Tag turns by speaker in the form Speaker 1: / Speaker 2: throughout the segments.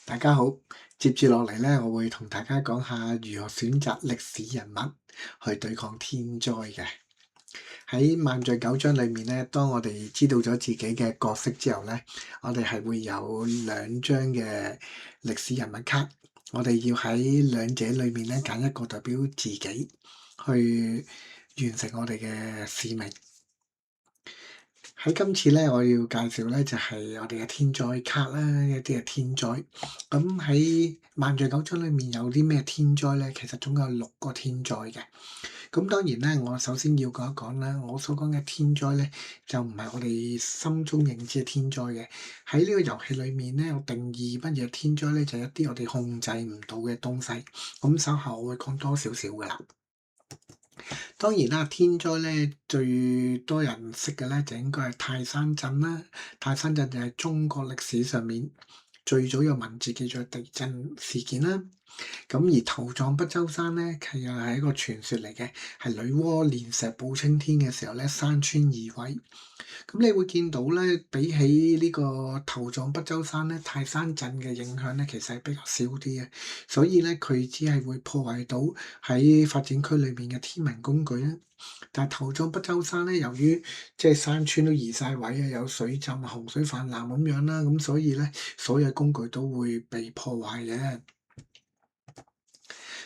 Speaker 1: 大家好，接住落嚟咧，我會同大家講下如何選擇歷史人物去對抗天災嘅。喺萬罪九章裏面咧，當我哋知道咗自己嘅角色之後咧，我哋係會有兩張嘅歷史人物卡，我哋要喺兩者裏面咧揀一個代表自己，去完成我哋嘅使命。喺今次咧，我要介紹咧就係我哋嘅天災卡啦，一啲嘅天災。咁喺萬罪九章裏面有啲咩天災咧？其實總有6個天災嘅。咁當然咧，我首先要講一講啦，我所講嘅天災咧，就唔係我哋心中認知嘅天災嘅。喺呢個遊戲裏面咧，我定義乜嘢天災咧，就係一啲我哋控制唔到嘅東西。咁稍後我會講多少少噶啦。當然啦，天災咧最多人識嘅咧就應該係泰山震啦。泰山震就係中國歷史上面最早有文字記載地震事件啦。咁而頭撞不周山咧，其實係一個傳說嚟嘅，係女媧煉石補青天嘅時候咧，山川移位。咁你會見到咧，比起呢個頭撞不周山咧，泰山震嘅影響咧，其實係比較少啲嘅。所以咧，佢只係會破壞到喺發展區裏面嘅天文工具啦。但係頭撞不周山咧，由於即係山川都移晒位啊，有水浸、洪水泛濫咁樣啦，咁所以咧，所有工具都會被破壞嘅。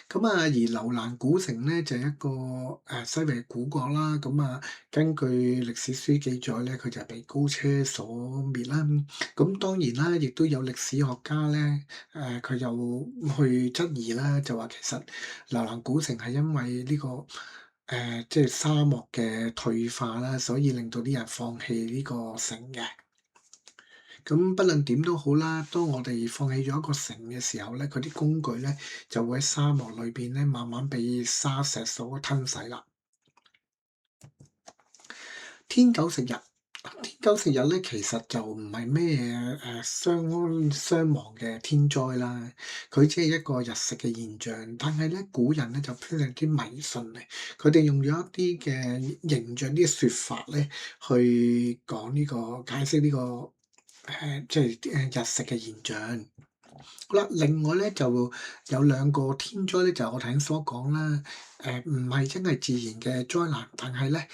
Speaker 1: 咁啊，而樓蘭古城咧就係一個西域古國啦。咁啊，根據歷史書記載咧，佢就係被高車所滅啦。咁當然啦，亦都有歷史學家咧，佢又去質疑啦，就話其實樓蘭古城係因為呢個即係沙漠嘅退化啦，所以令到啲人放棄呢個城嘅。咁不論點都好啦，當我哋放棄咗一個城嘅時候咧，佢啲工具咧就會喺沙漠裏邊咧慢慢被沙石所吞噬啦。天九食日，天九食日咧其實就唔係咩傷亡嘅天災啦，佢只係一個日食嘅現象。但係咧古人咧就非常之迷信嘅，佢哋用咗一啲嘅形象、啲説法咧去講呢個解釋呢個即係日食嘅現象。好啦，另外咧就有兩個天災咧，就係我頭先所講啦。唔係真係自然嘅災難，但係咧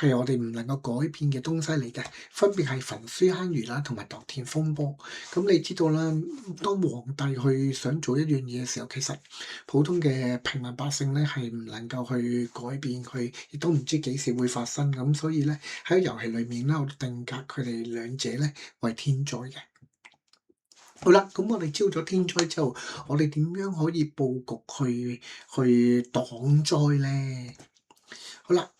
Speaker 1: 係我哋唔能夠改變嘅東西嚟嘅，分別係焚書坑儒啦，同埋墮天風波。咁你知道啦，當皇帝去想做一樣嘢嘅時候，其實普通嘅平民百姓咧係唔能夠去改變佢，亦都唔知幾時會發生。咁所以咧喺遊戲裏面咧，我都定格佢哋兩者咧為天災嘅。好啦，咁我哋知道咗天災之後，我哋點樣可以佈局去擋災咧？好啦，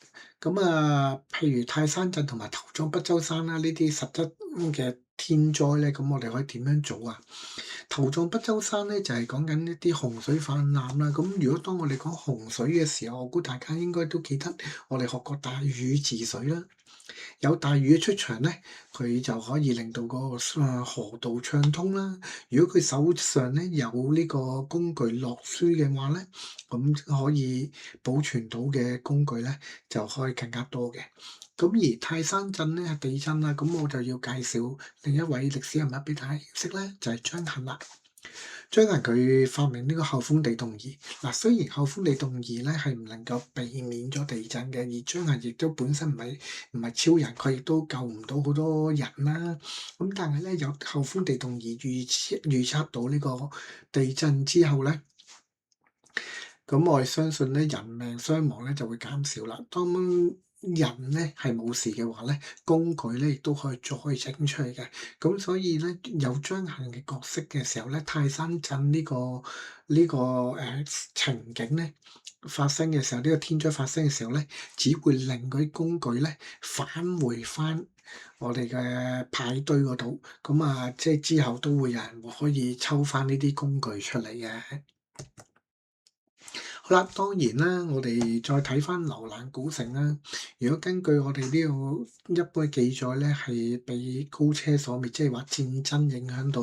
Speaker 1: 咁啊，譬如泰山震同埋頭撞不周山啦，呢啲實質嘅天災咧，咁我哋可以點樣做啊？頭撞不周山咧，就係講緊一啲洪水泛濫啦。咁如果當我哋講洪水嘅時候，我估大家應該都記得我哋學過大禹治水啦。有大禹嘅出場咧，佢就可以令到嗰個河道暢通啦。如果佢手上咧有呢個工具洛書嘅話咧，咁可以保存到嘅工具咧就可以更加多嘅。咁而泰山震咧係地震啦，咁我就要介紹另一位歷史人物俾大家認識咧，就係張衡啦。張衡佢發明呢個後風地動儀。嗱，雖然後風地動儀咧係唔能夠避免咗地震嘅，而張衡亦都本身唔係超人，佢亦都救唔到好多人啦。咁但係咧有後風地動儀預測到呢個地震之後咧，咁我係相信咧人命傷亡咧就會減少啦。當人咧係冇事嘅話咧，工具咧亦都可以再整出嚟嘅。咁所以咧有張衡嘅角色嘅時候咧，泰山震呢個情景咧發生嘅時候，呢個天災發生嘅時候咧，只會令嗰啲工具咧返回翻我哋嘅牌堆嗰度。咁啊，即係之後都會有人可以抽翻呢啲工具出嚟嘅。好啦，當然啦，我哋再睇翻樓蘭古城啦。如果根據我哋呢個一般嘅記載咧，係被高車所滅，即係話戰爭影響到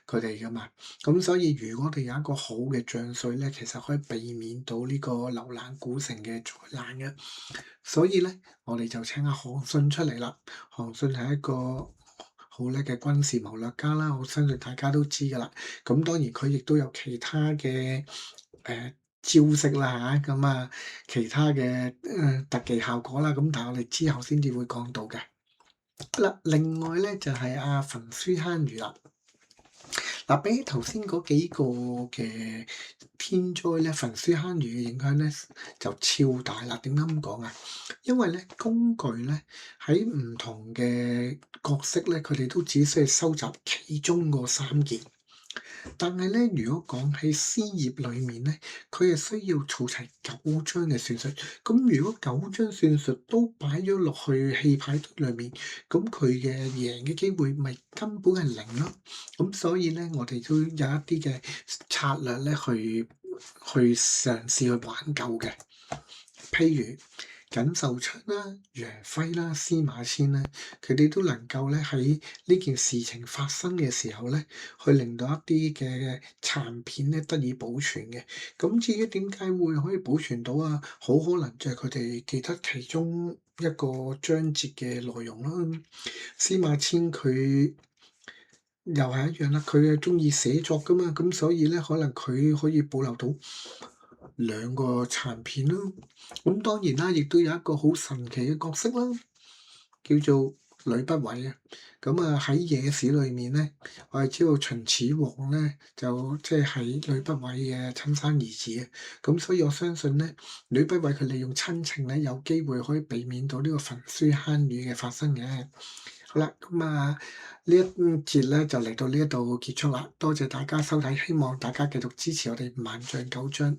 Speaker 1: 佢哋噶嘛。咁所以如果我哋有一個好嘅將帥咧，其實可以避免到呢個樓蘭古城嘅災難嘅。所以咧，我哋就請阿韓信出嚟啦。韓信係一個好叻嘅軍事謀略家啦，我相信大家都知㗎啦。咁當然佢亦都有其他嘅招式啦嚇，咁啊其他嘅特技效果啦，咁但係我哋之後先至會講到嘅。嗱，另外咧就係阿焚書坑儒啦。嗱，比起頭先嗰幾個嘅天災咧，焚書坑儒嘅影響咧就超大啦。點解咁講啊？因為咧工具咧喺唔同嘅角色咧，佢哋都只需要收集其中嗰三件。但係咧，如果講喺詩業裏面咧，佢係需要儲齊九張嘅算術。咁如果九張算術都擺咗落去戲牌堆裏面，咁佢嘅贏嘅機會咪根本係零咯。咁所以咧，我哋都有一啲嘅策略咧，去嘗試去挽救嘅。譬如錦繡窗啦、楊輝啦、司馬遷啦，佢哋都能夠咧喺呢件事情發生嘅時候咧，去令到一啲嘅殘片咧得以保存嘅。咁至於點解會可以保存到啊？好可能就係佢哋記得其中一個章節嘅內容啦。司馬遷佢又係一樣啦，佢係中意寫作噶嘛，咁所以咧可能佢可以保留到兩個殘片咯。咁當然啦，亦都有一個好神奇嘅角色啦，叫做呂不韋啊。咁啊喺野史裏面咧，我哋知道秦始皇咧就即係呂不韋嘅親生兒子啊。咁所以我相信咧，呂不韋佢利用親情咧，有機會可以避免到呢個焚書坑儒嘅發生嘅。好啦，咁啊呢一節咧就嚟到呢一度結束啦。多謝大家收睇，希望大家繼續支持我哋萬象九章。